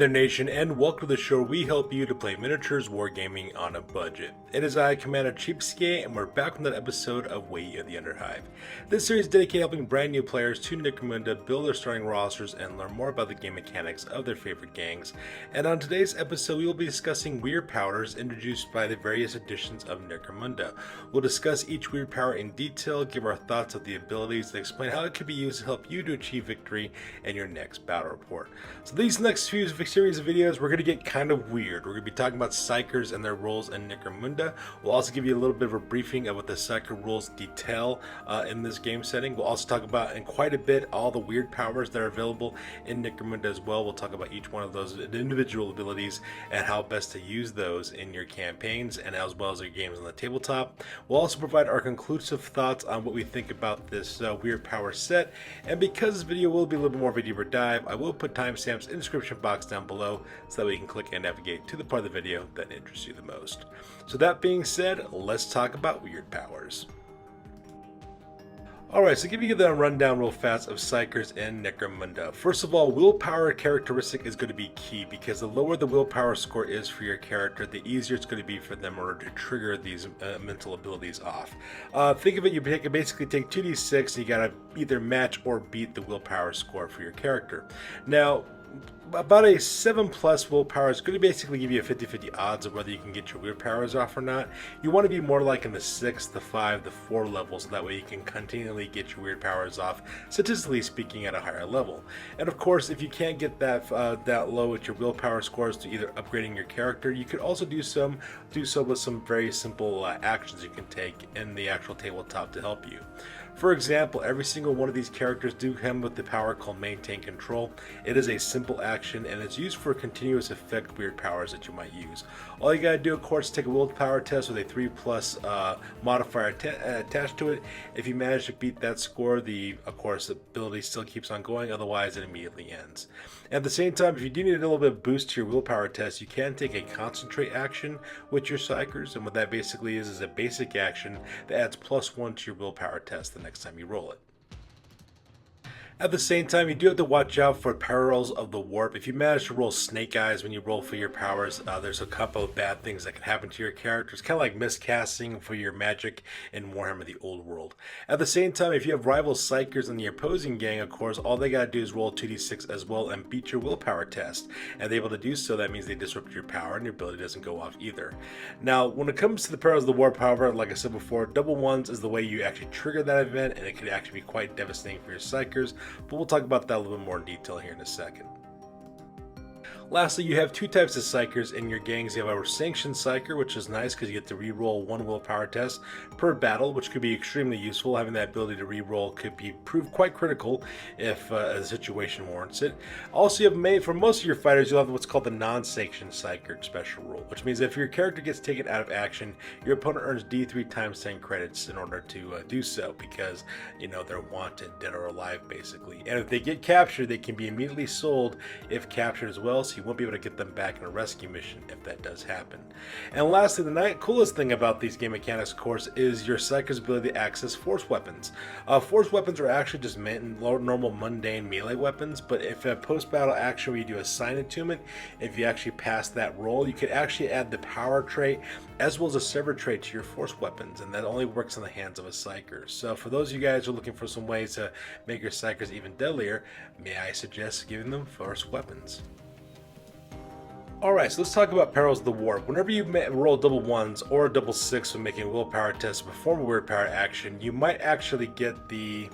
there, Nation, and welcome to the show where we help you to play miniatures wargaming on a budget. It is I, Commander Cheapskate, and we're back with another episode of Way of the Underhive. This series is dedicated to helping brand new players to Necromunda build their starting rosters and learn more about the game mechanics of their favorite gangs. And on today's episode, we will be discussing Wyrd Powers introduced by the various editions of Necromunda. We'll discuss each Wyrd Power in detail, give our thoughts of the abilities, and explain how it can be used to help you to achieve victory in your next battle report. So these next few series of videos, we're going to get kind of weird. We're going to be talking about Psykers and their roles in Necromunda. We'll also give you a little bit of a briefing of what the Psyker rules detail in this game setting. We'll also talk about in quite a bit all the Wyrd powers that are available in Necromunda as well. We'll talk about each one of those individual abilities and how best to use those in your campaigns and as well as your games on the tabletop. We'll also provide our conclusive thoughts on what we think about this Wyrd power set. And because this video will be a little bit more of a deeper dive, I will put timestamps in the description box down below so that way you can click and navigate to the part of the video that interests you the most. So that being said, let's talk about Wyrd powers. Alright, so give you the rundown real fast of Psykers and Necromunda. First of all, willpower characteristic is going to be key because the lower the willpower score is for your character, the easier it's going to be for them in order to trigger these mental abilities off. Think of it, you basically take 2d6 and you got to either match or beat the willpower score for your character. Now, about a 7+ willpower is going to basically give you a 50-50 odds of whether you can get your Wyrd powers off or not. You want to be more like in the 6, the 5, the 4 levels, so that way you can continually get your Wyrd powers off, statistically speaking, at a higher level. And of course, if you can't get that low with your willpower scores to either upgrading your character, you could also do so with some very simple actions you can take in the actual tabletop to help you. For example, every single one of these characters do come with the power called Maintain Control. It is a simple action and it's used for continuous effect Wyrd powers that you might use. All you gotta do, of course, is take a willpower test with a 3+ modifier attached to it. If you manage to beat that score, of course, the ability still keeps on going, otherwise it immediately ends. At the same time, if you do need a little bit of boost to your willpower test, you can take a concentrate action with your Psykers, and what that basically is a basic action that adds +1 to your willpower test the next time you roll it. At the same time, you do have to watch out for Perils of the Warp. If you manage to roll Snake Eyes when you roll for your powers, there's a couple of bad things that can happen to your characters, kind of like miscasting for your magic in Warhammer the Old World. At the same time, if you have rival Psykers in the opposing gang, of course, all they gotta do is roll 2d6 as well and beat your willpower test. And they're able to do so, that means they disrupt your power and your ability doesn't go off either. Now, when it comes to the Perils of the Warp, however, like I said before, double ones is the way you actually trigger that event, and it could actually be quite devastating for your Psykers. But we'll talk about that a little bit more in detail here in a second. Lastly, you have two types of Psykers in your gangs. You have a sanctioned Psyker, which is nice because you get to re-roll 1 willpower test per battle, which could be extremely useful. Having that ability to re-roll could prove quite critical if a situation warrants it. Also, you have for most of your fighters, you'll have what's called the non-sanctioned Psyker special rule, which means if your character gets taken out of action, your opponent earns D3 times 10 credits in order to do so, because they're wanted, dead or alive, basically. And if they get captured, they can be immediately sold if captured as well. So you won't be able to get them back in a rescue mission if that does happen. And lastly, the coolest thing about these game mechanics, of course, is your Psyker's ability to access force weapons. Force weapons are actually just normal mundane melee weapons, but if a post-battle action where you do a sign attunement, if you actually pass that roll, you could actually add the power trait as well as a sever trait to your force weapons, and that only works in the hands of a Psyker. So for those of you guys who are looking for some ways to make your Psykers even deadlier, may I suggest giving them force weapons. Alright, so let's talk about Perils of the Warp. Whenever you roll double ones or a double 6 when making a willpower test to perform a Wyrd power action, you might actually get the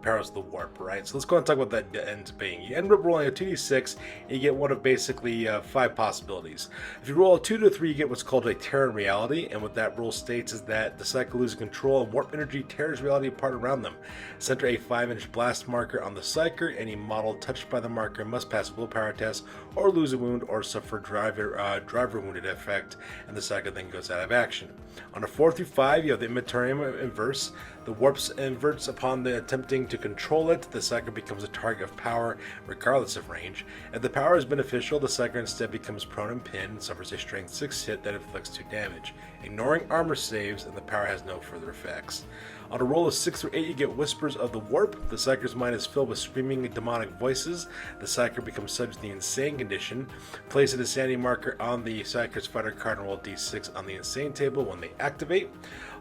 Perils of the Warp, right? So let's go and talk about that ends up being. You end up rolling a 2d6 and you get one of basically 5 possibilities. If you roll a 2 to 3, you get what's called a tear in reality, and what that rule states is that the Psyker loses control and warp energy tears reality apart around them. Center a 5-inch blast marker on the Psyker. Any model touched by the marker must pass a willpower test or lose a wound or suffer driver wounded effect, and the Psyker then goes out of action. On a 4 through 5, you have the Immaterium inverse. The warps inverts upon the attempting to control it, the Psyker becomes a target of power regardless of range. If the power is beneficial, the Psyker instead becomes prone and pinned and suffers a strength 6 hit that inflicts 2 damage, ignoring armor saves, and the power has no further effects. On a roll of 6 or 8, you get Whispers of the Warp. The Psyker's mind is filled with screaming demonic voices. The Psyker becomes subject to the Insane condition. Place an insanity marker on the Psyker's fighter card and roll d6 on the Insane table when they activate.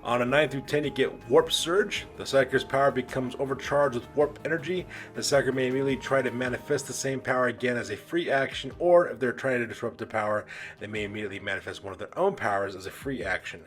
On a 9 through 10, you get Warp Surge. The Psyker's power becomes overcharged with warp energy. The Psyker may immediately try to manifest the same power again as a free action, or if they're trying to disrupt the power, they may immediately manifest one of their own powers as a free action.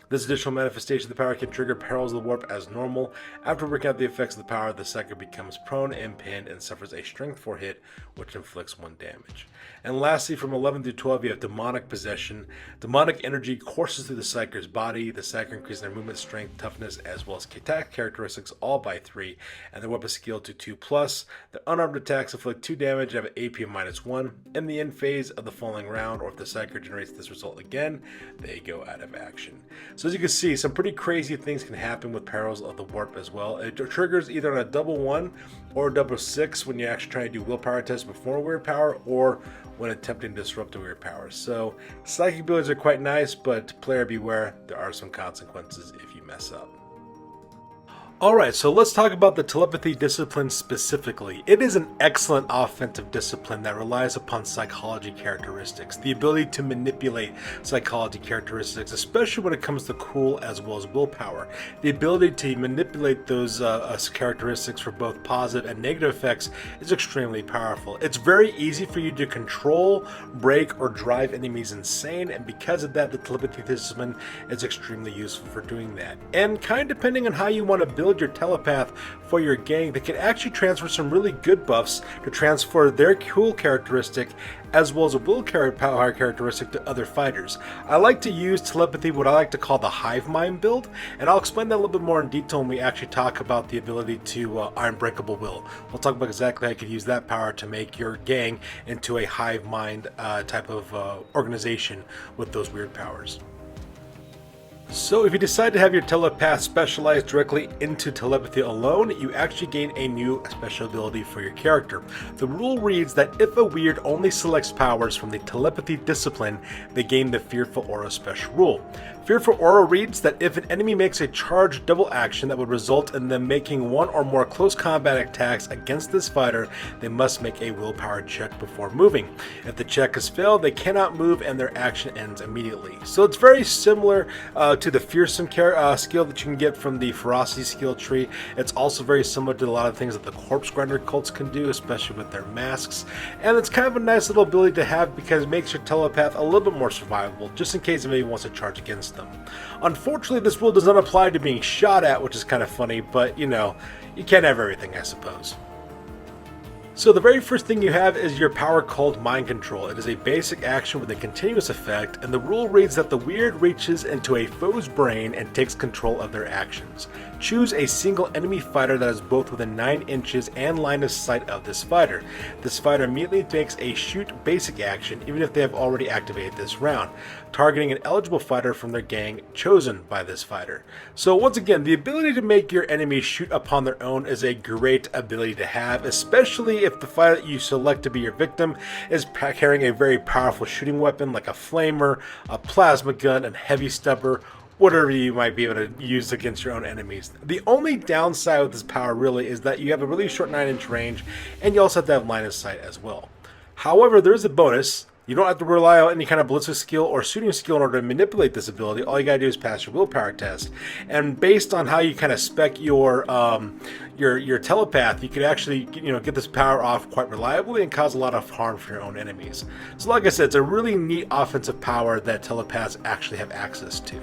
This additional manifestation of the power can trigger Perils of the Warp as normal. After working out the effects of the power, the Psyker becomes prone and pinned and suffers a strength 4 hit, which inflicts 1 damage. And lastly, from 11 through 12, you have Demonic Possession. Demonic energy courses through the Psyker's body. The Psyker increases their movement, strength, toughness, as well as attack characteristics all by 3, and their weapon skill to 2+. The unarmed attacks inflict 2 damage and have an AP of -1. In the end phase of the following round, or if the Psyker generates this result again, they go out of action. So as you can see, some pretty crazy things can happen with Perils of the Warp as well. It triggers either on a double 1 or a double 6 when you actually try to do willpower tests before Wyrd Power, or when attempting to disrupt a Wyrd Power. So psychic abilities are quite nice, but player beware, there are some consequences if you mess up. Alright, so let's talk about the Telepathy Discipline specifically. It is an excellent offensive discipline that relies upon psychology characteristics, the ability to manipulate psychology characteristics, especially when it comes to cool as well as willpower. The ability to manipulate those characteristics for both positive and negative effects is extremely powerful. It's very easy for you to control, break, or drive enemies insane, and because of that, the Telepathy Discipline is extremely useful for doing that. And kind of depending on how you want to build your telepath for your gang, they can actually transfer some really good buffs to transfer their cool characteristic as well as a willpower characteristic to other fighters. I like to use telepathy, what I like to call the hive mind build, and I'll explain that a little bit more in detail when we actually talk about the ability to Unbreakable Will. We'll talk about exactly how you can use that power to make your gang into a hive mind type of organization with those weird powers. So if you decide to have your telepath specialize directly into telepathy alone, you actually gain a new special ability for your character. The rule reads that if a weird only selects powers from the Telepathy Discipline, they gain the Fearful Aura special rule. Fearful Aura reads that if an enemy makes a charged double action that would result in them making one or more close combat attacks against this fighter, they must make a willpower check before moving. If the check is failed, they cannot move and their action ends immediately. So it's very similar to the Fearsome skill that you can get from the Ferocity skill tree. It's also very similar to a lot of things that the Corpse Grinder cults can do, especially with their masks. And it's kind of a nice little ability to have because it makes your telepath a little bit more survivable, just in case anybody wants to charge against them. Unfortunately, this rule does not apply to being shot at, which is kind of funny, but you know, you can't have everything, I suppose. So the very first thing you have is your power called Mind Control. It is a basic action with a continuous effect, and the rule reads that the weird reaches into a foe's brain and takes control of their actions. Choose a single enemy fighter that is both within 9 inches and line of sight of this fighter. This fighter immediately takes a shoot basic action even if they have already activated this round, targeting an eligible fighter from their gang chosen by this fighter. So once again, the ability to make your enemies shoot upon their own is a great ability to have, especially if the fighter that you select to be your victim is carrying a very powerful shooting weapon like a flamer, a plasma gun, and heavy stubber, whatever you might be able to use against your own enemies. The only downside with this power really is that you have a really short 9-inch range, and you also have to have line of sight as well. However, there is a bonus. You don't have to rely on any kind of ballistic skill or shooting skill in order to manipulate this ability. All you gotta do is pass your willpower test. And based on how you kind of spec your telepath, you could actually get this power off quite reliably and cause a lot of harm for your own enemies. So like I said, it's a really neat offensive power that telepaths actually have access to.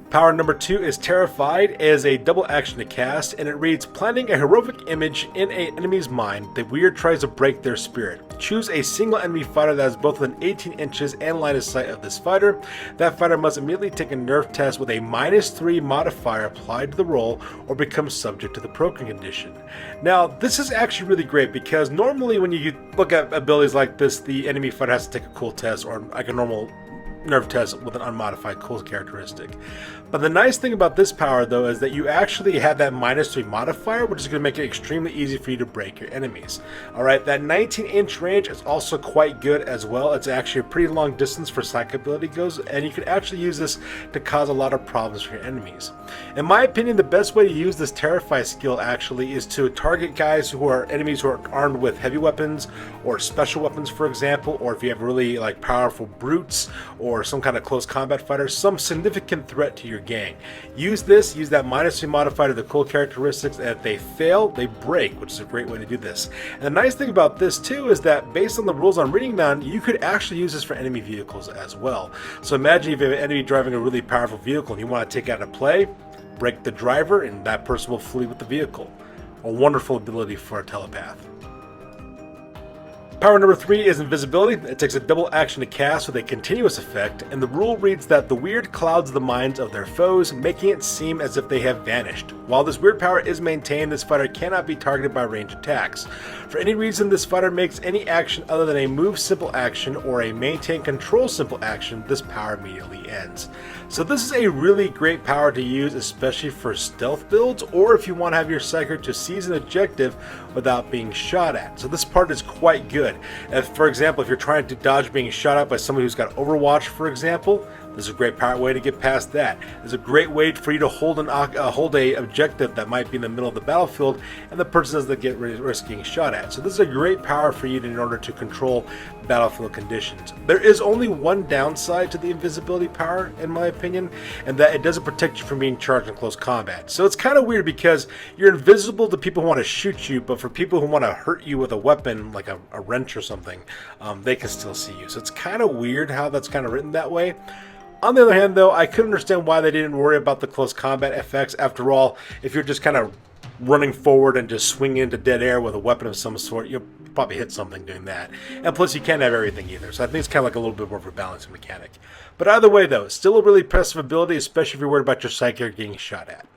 Power number 2 is Terrified. It is a double action to cast, and it reads, planting a heroic image in an enemy's mind, the weird tries to break their spirit. Choose a single enemy fighter that is both within 18 inches and line of sight of this fighter. That fighter must immediately take a nerf test with a -3 modifier applied to the roll or become subject to the broken condition. Now, this is actually really great because normally when you look at abilities like this, the enemy fighter has to take a cool test or like a normal nerf test with an unmodified cool characteristic. But the nice thing about this power though is that you actually have that -3 modifier, which is going to make it extremely easy for you to break your enemies. Alright, that 19-inch range is also quite good as well. It's actually a pretty long distance for psych ability goes, and you can actually use this to cause a lot of problems for your enemies. In my opinion, the best way to use this Terrify skill actually is to target guys who are enemies who are armed with heavy weapons or special weapons, for example, or if you have really like powerful brutes or some kind of close combat fighter, some significant threat to your gang. Use that -3 modifier to the cool characteristics, and if they fail, they break, which is a great way to do this. And the nice thing about this too is that based on the rules I'm reading down, you could actually use this for enemy vehicles as well. So imagine if you have an enemy driving a really powerful vehicle and you want to take out a play, break the driver, and that person will flee with the vehicle. A wonderful ability for a telepath. Power number 3 is invisibility. It takes a double action to cast with a continuous effect, and the rule reads that the Wyrd clouds the minds of their foes, making it seem as if they have vanished. While this Wyrd power is maintained, this fighter cannot be targeted by ranged attacks. For any reason this fighter makes any action other than a move simple action or a maintain control simple action, this power immediately ends. So this is a really great power to use, especially for stealth builds, or if you want to have your Psyker to seize an objective without being shot at. So this part is quite good. For example, if you're trying to dodge being shot at by somebody who's got Overwatch, for example, this is a great way to get past that. It's a great way for you to hold a objective that might be in the middle of the battlefield, and the person doesn't get risk getting shot at. So this is a great power for you in order to control battlefield conditions. There is only one downside to the invisibility power, in my opinion, and that it doesn't protect you from being charged in close combat. So it's kind of weird because you're invisible to people who want to shoot you, but for people who want to hurt you with a weapon, like a wrench or something, they can still see you. So it's kind of weird how that's kind of written that way. On the other hand, though, I could understand why they didn't worry about the close combat effects. After all, if you're just kind of running forward and just swinging into dead air with a weapon of some sort, you'll probably hit something doing that. And plus, you can't have everything either. So I think it's kind of like a little bit more of a balancing mechanic. But either way, though, still a really impressive ability, especially if you're worried about your Psyker getting shot at.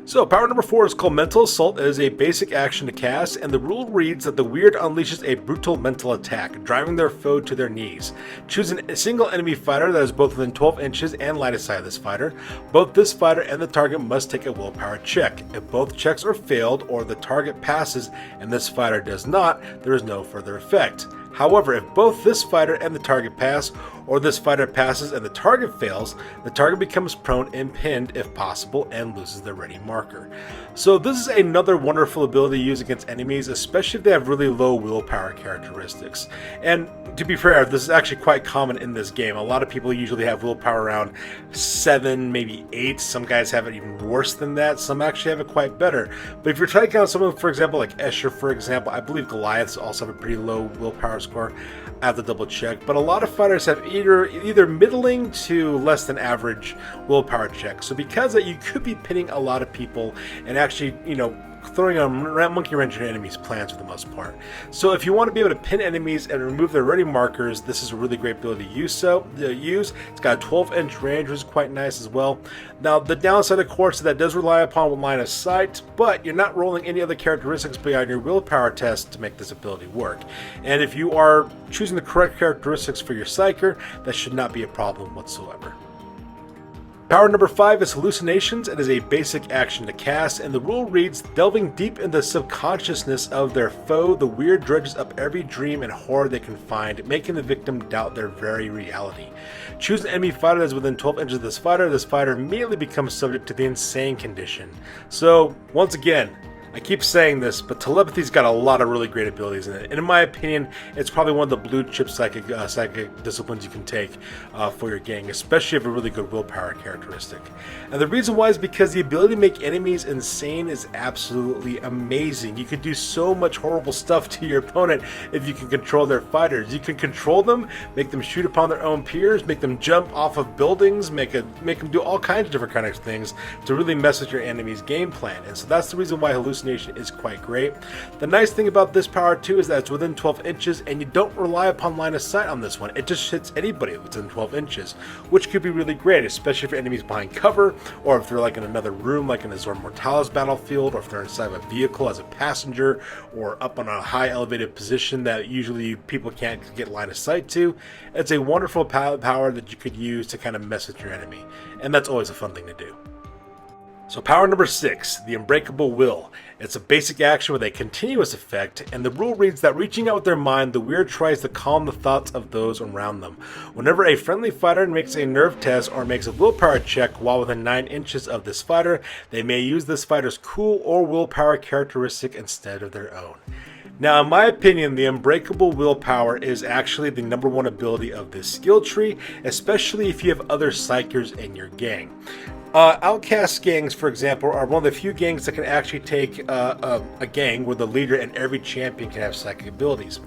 So, power number 4 is called Mental Assault. It is a basic action to cast, and the rule reads that the Wyrd unleashes a brutal mental attack, driving their foe to their knees. Choose a single enemy fighter that is both within 12 inches and line of sight of this fighter. Both this fighter and the target must take a willpower check. If both checks are failed, or the target passes and this fighter does not, there is no further effect. However, if both this fighter and the target pass, or this fighter passes and the target fails, the target becomes prone and pinned if possible and loses their ready marker. So this is another wonderful ability to use against enemies, especially if they have really low willpower characteristics. And to be fair, this is actually quite common in this game. A lot of people usually have willpower around 7, maybe 8. Some guys have it even worse than that. Some actually have it quite better. But if you're taking out someone, for example, like Escher, for example, I believe Goliaths also have a pretty low willpower score. I have to double check, but a lot of fighters have either middling to less than average willpower checks. So because of that, you could be pinning a lot of people and actually, throwing a monkey wrench in your enemies' plans for the most part. So if you want to be able to pin enemies and remove their ready markers, this is a really great ability to use. It's got a 12-inch range, which is quite nice as well. Now the downside, of course, is that does rely upon line of sight, but you're not rolling any other characteristics beyond your willpower test to make this ability work. And if you are choosing the correct characteristics for your Psyker, that should not be a problem whatsoever. Power number 5 is Hallucinations. It is a basic action to cast, and the rule reads, delving deep into the subconsciousness of their foe, the Wyrd dredges up every dream and horror they can find, making the victim doubt their very reality. Choose an enemy fighter that is within 12 inches of this fighter immediately becomes subject to the insane condition. So, once again, I keep saying this, but Telepathy's got a lot of really great abilities in it. And in my opinion, it's probably one of the blue chip psychic disciplines you can take for your gang, especially if you have a really good willpower characteristic. And the reason why is because the ability to make enemies insane is absolutely amazing. You can do so much horrible stuff to your opponent if you can control their fighters. You can control them, make them shoot upon their own peers, make them jump off of buildings, make them do all kinds of different kinds of things to really mess with your enemy's game plan. And so that's the reason why Hallucination hallucination is quite great. The nice thing about this power too is that it's within 12 inches and you don't rely upon line of sight on this one. It just hits anybody within 12 inches, which could be really great, especially if your enemy's behind cover, or if they're like in another room like in a Zord Mortalis battlefield, or if they're inside of a vehicle as a passenger, or up on a high elevated position that usually people can't get line of sight to. It's a wonderful power that you could use to kind of mess with your enemy, and that's always a fun thing to do. So power number 6, the Unbreakable Will. It's a basic action with a continuous effect, and the rule reads that reaching out with their mind, the Wyrd tries to calm the thoughts of those around them. Whenever a friendly fighter makes a nerve test or makes a willpower check while within 9 inches of this fighter, they may use this fighter's cool or willpower characteristic instead of their own. Now, in my opinion, the Unbreakable Willpower is actually the #1 ability of this skill tree, especially if you have other Psykers in your gang. Outcast gangs, for example, are one of the few gangs that can actually take a gang where the leader and every champion can have psychic abilities.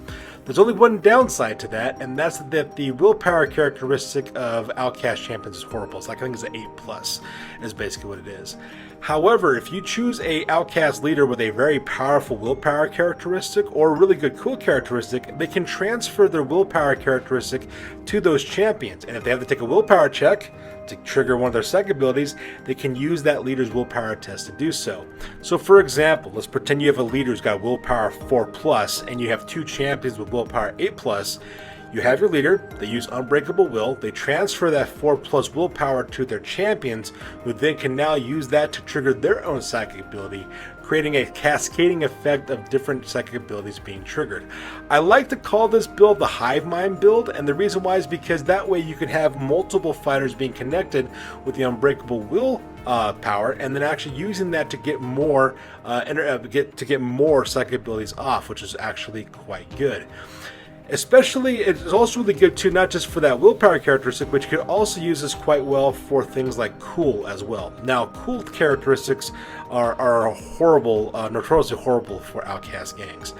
There's only one downside to that, and that's that the willpower characteristic of Outcast champions is horrible. So I think it's an 8+, is basically what it is. However, if you choose a Outcast leader with a very powerful willpower characteristic or a really good cool characteristic, they can transfer their willpower characteristic to those champions. And if they have to take a willpower check to trigger one of their psychic abilities, they can use that leader's willpower test to do so. So for example, let's pretend you have a leader who's got willpower 4+, and you have 2 champions with willpower 8+. You have your leader, they use Unbreakable Will, they transfer that 4+ willpower to their champions, who then can now use that to trigger their own psychic ability, creating a cascading effect of different psychic abilities being triggered. I like to call this build the Hive Mind build, and the reason why is because that way you can have multiple fighters being connected with the Unbreakable Will power, and then actually using that to get more more psychic abilities off, which is actually quite good. Especially, it's also really good too, not just for that willpower characteristic, but you could also use this quite well for things like cool as well. Now, cool characteristics are horrible, notoriously horrible for Outcast gangs.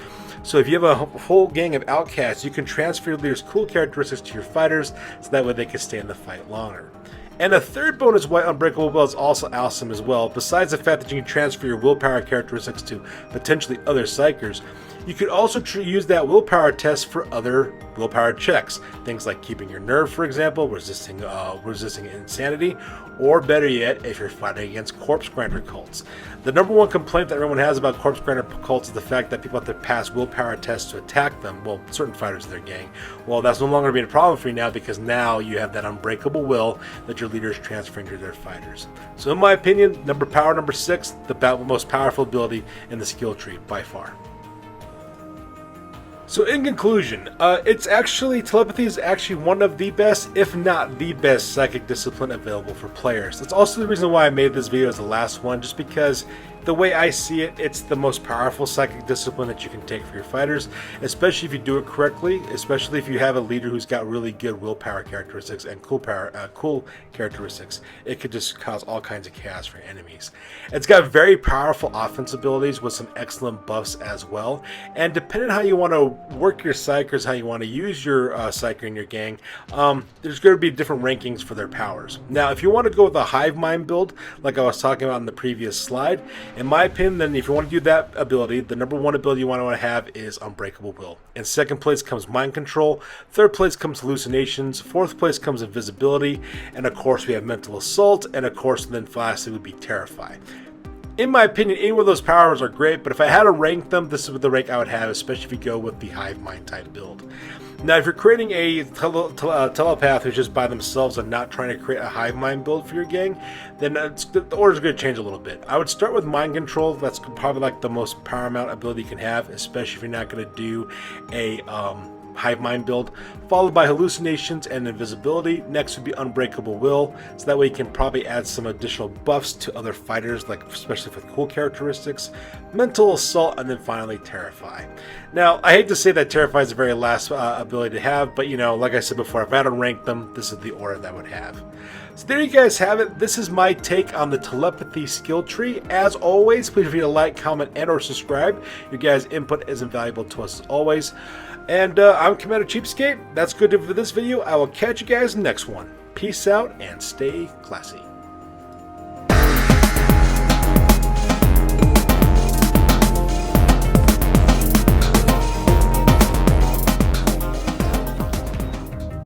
So if you have a whole gang of Outcasts, you can transfer your leader's cool characteristics to your fighters, so that way they can stay in the fight longer. And a third bonus why Unbreakable Will is also awesome as well, besides the fact that you can transfer your willpower characteristics to potentially other Psykers, you could also use that willpower test for other willpower checks. Things like keeping your nerve, for example, resisting insanity, or better yet, if you're fighting against corpse grinder cults. The #1 complaint that everyone has about corpse grinder cults is the fact that people have to pass willpower tests to attack them. Well, certain fighters in their gang. Well, that's no longer being a problem for you now, because now you have that Unbreakable Will that your leader is transferring to their fighters. So in my opinion, power number 6, the most powerful ability in the skill tree by far. So in conclusion, Telepathy is actually one of the best, if not the best, psychic discipline available for players. That's also the reason why I made this video as the last one, just because the way I see it, it's the most powerful psychic discipline that you can take for your fighters, especially if you do it correctly, especially if you have a leader who's got really good willpower characteristics and cool characteristics. It could just cause all kinds of chaos for your enemies. It's got very powerful offense abilities with some excellent buffs as well, and depending on how you want to work your Psykers, how you want to use your Psyker in your gang, there's going to be different rankings for their powers. Now, if you want to go with a Hive Mind build, like I was talking about in the previous slide, in my opinion, then if you want to do that ability, the #1 ability you want to have is Unbreakable Will. In second place comes Mind Control, third place comes Hallucinations, fourth place comes Invisibility, and of course we have Mental Assault, and of course then lastly would be Terrify. In my opinion, any one of those powers are great, but if I had to rank them, this is the rank I would have, especially if you go with the Hive Mind type build. Now, if you're creating a telepath who's just by themselves and not trying to create a Hive Mind build for your gang, then the order's going to change a little bit. I would start with Mind Control. That's probably like the most paramount ability you can have, especially if you're not going to do a Hive Mind build, followed by Hallucinations and Invisibility. Next would be Unbreakable Will, so that way you can probably add some additional buffs to other fighters, like especially with cool characteristics, Mental Assault, and then finally Terrify. Now, I hate to say that Terrify is the very last ability to have, but you know, like I said before, if I had to rank them, this is the order that I would have. So there you guys have it. This is my take on the Telepathy skill tree. As always, please feel free to like, comment, and or subscribe. Your guys' input is invaluable to us as always. And I'm Commander Cheapskate. That's good for this video. I will catch you guys next one. Peace out and stay classy.